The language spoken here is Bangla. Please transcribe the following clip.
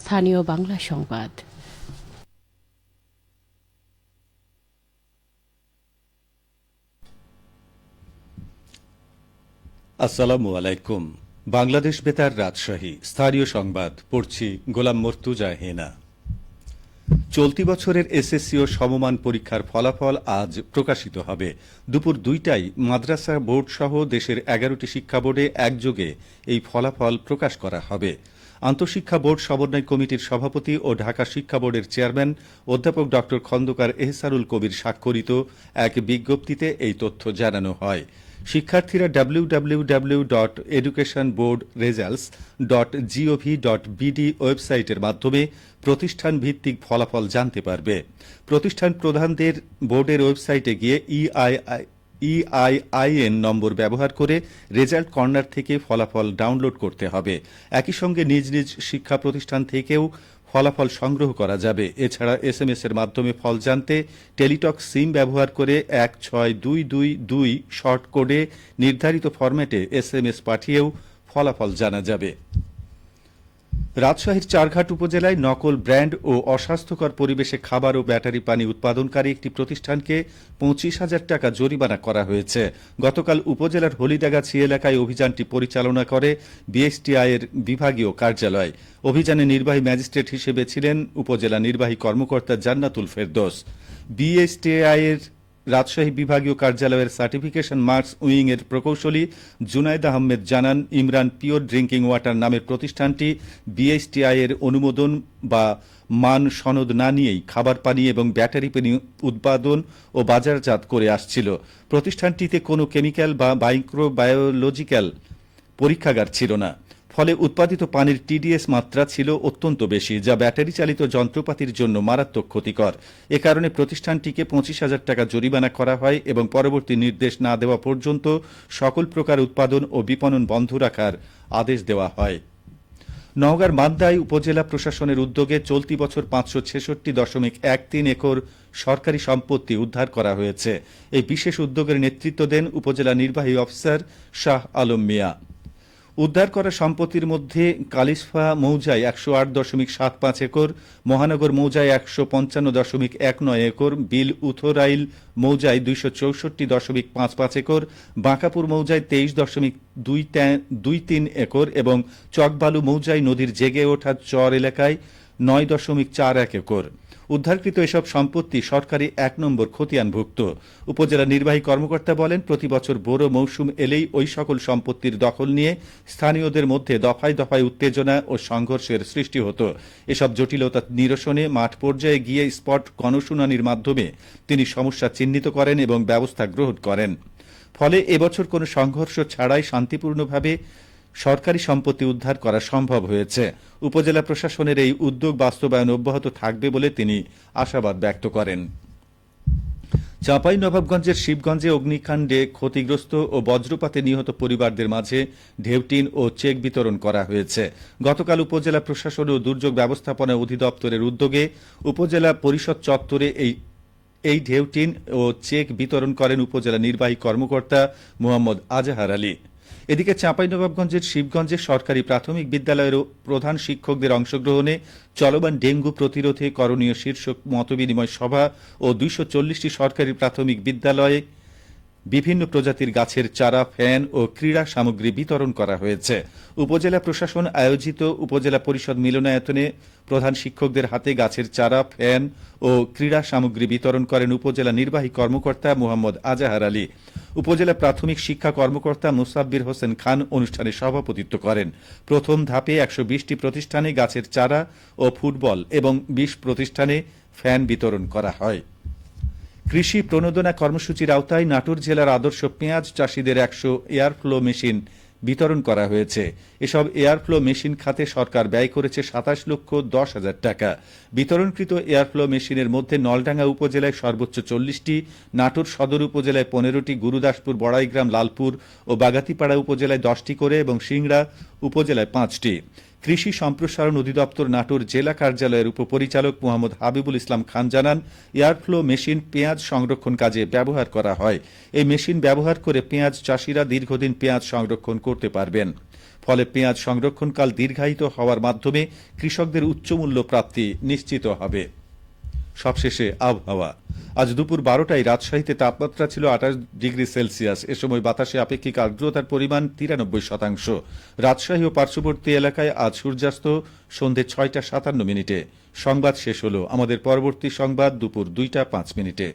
স্থানীয় বাংলা সংবাদ। আসসালামু আলাইকুম। বাংলাদেশ বেতার রাজশাহী স্থানীয় সংবাদ পড়ছি গোলাম মর্তুজা হেনা। চলতি বছরের এসএসসি ও সমমান পরীক্ষার ফলাফল আজ প্রকাশিত হবে। দুপুর ২টায় মাদ্রাসা বোর্ড সহ দেশের ১১টি শিক্ষা বোর্ডে একযোগে এই ফলাফল প্রকাশ করা হবে। আন্তঃশিক্ষা বোর্ড সমন্বয় কমিটির সভাপতি ও ঢাকা শিক্ষা বোর্ডের চেয়ারম্যান অধ্যাপক ড খন্দকার এহসানুল কবির স্বাক্ষরিত এক বিজ্ঞপ্তিতে এই তথ্য জানানো হয়। শিক্ষার্থীরা www.educationboardresults.gov.bd ওয়েবসাইটের মাধ্যমে প্রতিষ্ঠান ভিত্তিক ফলাফল জানতে পারবে। প্রতিষ্ঠান প্রধানদের বোর্ডের ওয়েবসাইটে গিয়ে EIIN নম্বর ব্যবহার করে রেজাল্ট কর্নার থেকে ফলাফল ডাউনলোড করতে হবে। একই সঙ্গে নিজ নিজ শিক্ষা প্রতিষ্ঠান থেকেও ফলাফল সংগ্রহ করা যাবে। এছাড়া SMS এর মাধ্যমে ফল জানতে টেলিটক সিম ব্যবহার করে 16222 শর্ট কোডে নির্ধারিত ফরম্যাটে SMS পাঠিয়েও ফলাফল জানা যাবে। রাজশাহীর চারঘাট উপজেলায় নকল ব্র্যান্ড ও অস্বাস্থ্যকর পরিবেশে খাবার ও ব্যাটারি পানি উৎপাদনকারী একটি প্রতিষ্ঠানকে 25,000 টাকা জরিমানা করা হয়েছে। গতকাল উপজেলার হলিদাগাছি এলাকায় অভিযানটি পরিচালনা করে BSTI এর বিভাগীয় কার্যালয়। অভিযানে নির্বাহী ম্যাজিস্ট্রেট হিসেবে ছিলেন উপজেলা নির্বাহী কর্মকর্তা জান্নাতুল ফেরদৌস। BSTI এর রাজশাহী বিভাগীয় কার্যালয়ের সার্টিফিকেশন মার্কস উইং এর প্রকৌশলী জুনাইদ আহমেদ জানান, ইমরান পিওর ড্রিঙ্কিং ওয়াটার নামের প্রতিষ্ঠানটি BSTI এর অনুমোদন বা মান সনদ না নিয়েই খাবার পানি এবং ব্যাটারি পানি উৎপাদন ও বাজারজাত করে আসছিল। প্রতিষ্ঠানটিতে কোনো কেমিক্যাল বা মাইক্রোবায়োলজিক্যাল পরীক্ষাগার ছিল না। ফলে উৎপাদিত পানির TDS মাত্রা ছিল অত্যন্ত বেশি, যা ব্যাটারি চালিত যন্ত্রপাতির জন্য মারাত্মক ক্ষতিকর। এ কারণে প্রতিষ্ঠানটিকে 25,000 টাকা জরিমানা করা হয় এবং পরবর্তী নির্দেশ না দেওয়া পর্যন্ত সকল প্রকার উৎপাদন ও বিপণন বন্ধ রাখার আদেশ দেওয়া হয়। নওগাঁর মান্দায় উপজেলা প্রশাসনের উদ্যোগে চলতি বছর 566.13 একর সরকারি সম্পত্তি উদ্ধার করা হয়েছে। এই বিশেষ উদ্যোগের নেতৃত্ব দেন উপজেলা নির্বাহী অফিসার শাহ আলম মিয়া। উদ্ধার করা সম্পত্তির মধ্যে কালিসফা মৌজায় 108.75 একর, মহানগর মৌজায় 155.19 একর, বিল উথরাইল মৌজায় 264.55 একর, বাঁকাপুর মৌজায় 23.23 একর এবং চকবালু মৌজায় নদীর জেগে ওঠা চর এলাকায় 9.41 একর। উদ্ধারকৃত এসব সম্পত্তি সরকারি 1 নম্বর খতিয়ানভুক্ত। উপজেলা নির্বাহী কর্মকর্তা বলেন, প্রতি বছর বোরো মৌসুম এলেই ওই সকল সম্পত্তির দখল নিয়ে স্থানীয়দের মধ্যে দফায় দফায় উত্তেজনা ও সংঘর্ষের সৃষ্টি হতো। এসব জটিলতা নিরসনে মাঠ পর্যায়ে গিয়ে স্পট গণশুনানির মাধ্যমে তিনি সমস্যা চিহ্নিত করেন এবং ব্যবস্থা গ্রহণ করেন। ফলে এবছর কোনো সংঘর্ষ ছাড়াই শান্তিপূর্ণভাবে সরকারি সম্পত্তি উদ্ধার করা সম্ভব হয়েছে। উপজেলা প্রশাসনের এই উদ্যোগ বাস্তবায়ন অব্যাহত থাকবে বলে তিনি আশাবাদ ব্যক্ত করেন। চাঁপাইনবাবগঞ্জের শিবগঞ্জে অগ্নিকাণ্ডে ক্ষতিগ্রস্ত ও বজ্রপাতে নিহত পরিবারদের মাঝে ঢেউটিন ও চেক বিতরণ করা হয়েছে। গতকাল উপজেলা প্রশাসন ও দুর্যোগ ব্যবস্থাপনা অধিদপ্তরের উদ্যোগে উপজেলা পরিষদ চত্বরে এই ঢেউটিন ও চেক বিতরণ করেন উপজেলা নির্বাহী কর্মকর্তা মোহাম্মদ আজাহার আলী। এদিকে চাঁপাইনবাবগঞ্জের শিবগঞ্জে সরকারি প্রাথমিক বিদ্যালয়ের প্রধান শিক্ষকদের অংশগ্রহণে চলমান ডেঙ্গু প্রতিরোধে করণীয় শীর্ষক মতবিনিময় সভা ও 240টি সরকারি প্রাথমিক বিদ্যালয়ে বিভিন্ন প্রজাতির গাছের চারা, ফ্যান ও ক্রীড়া সামগ্রী বিতরণ করা হয়েছে। উপজেলা প্রশাসন আয়োজিত উপজেলা পরিষদ মিলনায়তনে প্রধান শিক্ষকদের হাতে গাছের চারা, ফ্যান ও ক্রীড়া সামগ্রী বিতরণ করেন উপজেলা নির্বাহী কর্মকর্তা মোহাম্মদ আজাহার আলী। উপজেলা প্রাথমিক শিক্ষা কর্মকর্তা মুসাব্বির হোসেন খান অনুষ্ঠানে সভাপতিত্ব করেন। প্রথম ধাপে 120টি প্রতিষ্ঠানে গাছের চারা ও ফুটবল এবং 20 প্রতিষ্ঠানে ফ্যান বিতরণ করা হয়। কৃষি প্রণোদনা কর্মসূচির আওতায় নাটোর জেলার আদর্শ পেঁয়াজ চাষিদের 100 এয়ারফ্লো মেশিন বিতরণ করা হয়েছে। এসব এয়ারফ্লো মেশিন খাতে সরকার ব্যয় করেছে 27,10,000 টাকা। বিতরণকৃত এয়ারফ্লো মেশিনের মধ্যে নলডাঙ্গা উপজেলায় সর্বোচ্চ 40টি, নাটোর সদর উপজেলায় 15টি, গুরুদাসপুর, বড়াইগ্রাম, লালপুর ও বাগাতিপাড়া উপজেলায় 10টি করে এবং সিংড়া উপজেলায় 5টি। কৃষি সম্প্রসারণ অধিদপ্তর নাটোর জেলা কার্যালয়ের উপপরিচালক মোহাম্মদ হাবিবুল ইসলাম খান জানান, এয়ারফ্লো মেশিন পেঁয়াজ সংরক্ষণ কাজে ব্যবহার করা হয়। এই মেশিন ব্যবহার করে পেঁয়াজ চাষিরা দীর্ঘদিন পেঁয়াজ সংরক্ষণ করতে পারবেন। ফলে পেঁয়াজ সংরক্ষণকাল দীর্ঘায়িত হওয়ার মাধ্যমে কৃষকদের উচ্চমূল্য প্রাপ্তি নিশ্চিত হবে। সবশেষে আবহাওয়া। আজ দুপুর 12টায় রাজশাহীতে তাপমাত্রা ছিল 28 ডিগ্রি সেলসিয়াস। এ সময় বাতাসে আপেক্ষিক আর্দ্রতার পরিমাণ 93%। রাজশাহী ও পার্শ্ববর্তী এলাকায় আজ সূর্যাস্ত সন্ধে 6টা 57 মিনিটে। সংবাদ শেষ হলো। আমাদের পরবর্তী সংবাদ দুপুর 2টা 5 মিনিটে।